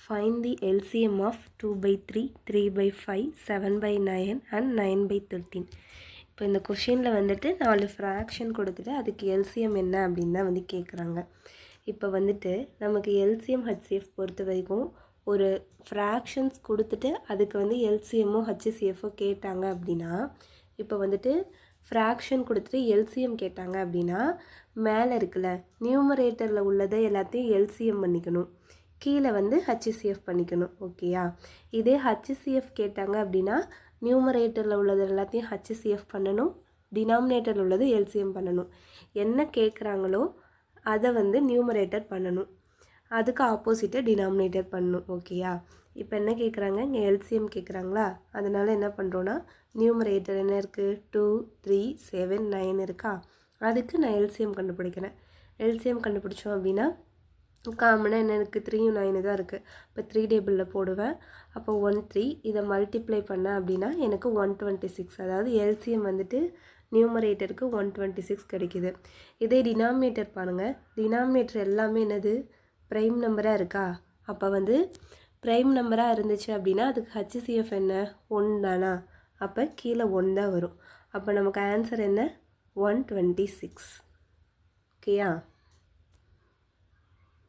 Find the LCM of 2 by 3, 3 by 5, 7 by 9 and 9 by 13. இப்போ இந்த கொஷினில் வந்துட்டு 4 ஃப்ராக்ஷன் கொடுத்துட்டு அதுக்கு எல்சிஎம் என்ன அப்படின்னு தான் வந்து கேட்குறாங்க. இப்போ வந்துட்டு நமக்கு எல்சிஎம் ஹச்சிஎஃப் பொறுத்த வரைக்கும் ஒரு ஃப்ராக்ஷன்ஸ் கொடுத்துட்டு அதுக்கு வந்து எல்சிஎம்மோ ஹச்சிசிஎஃபோ கேட்டாங்க அப்படின்னா, இப்போ வந்துட்டு ஃப்ராக்ஷன் கொடுத்துட்டு எல்சிஎம் கேட்டாங்க அப்படின்னா மேலே இருக்குல்ல நியூமரேட்டரில் உள்ளதை எல்லாத்தையும் எல்சிஎம் பண்ணிக்கணும், கீழே வந்து ஹச்சிசிஎஃப் பண்ணிக்கணும். ஓகேயா? இதே ஹச்சிசிஎஃப் கேட்டாங்க அப்படின்னா நியூமரேட்டரில் உள்ளது எல்லாத்தையும் ஹச்சிசிஎஃப் பண்ணணும், டினாமினேட்டரில் உள்ளது எல்சிஎம் பண்ணணும். என்ன கேட்குறாங்களோ அதை வந்து நியூமரேட்டர் பண்ணணும், அதுக்கு ஆப்போசிட்டை டினாமினேட்டர் பண்ணணும். ஓகேயா? இப்போ என்ன கேட்குறாங்க, இங்கே எல்சிஎம் கேட்குறாங்களா, அதனால் என்ன பண்ணுறோன்னா நியூமரேட்டர் என்ன இருக்குது, 2, 3, 7, 9 இருக்கா, அதுக்கு நான் எல்சிஎம் கண்டுபிடிக்கிறேன். எல்சிஎம் கண்டுபிடிச்சோம் அப்படின்னா காமனாக என்ன இருக்குது, 3யும் 9 தான் இருக்குது. இப்போ 3 டேபிளில் போடுவேன். அப்போ 1 3 இதை மல்டிப்ளை பண்ணேன் அப்படின்னா எனக்கு 126, அதாவது எல்சிஎம் வந்துட்டு நியூமரேட்டருக்கு 126 கிடைக்கிது. இதே டினாமினேட்டர் பாருங்கள், டினாமினேட்டர் எல்லாமே என்னது ப்ரைம் நம்பராக இருக்கா, அப்போ வந்து ப்ரைம் நம்பராக இருந்துச்சு அப்படின்னா அதுக்கு ஹச்சிசிஎஃப் என்ன 1 தானா, அப்போ கீழே 1 தான் வரும். அப்போ நமக்கு ஆன்சர் என்ன 126. ஓகேயா?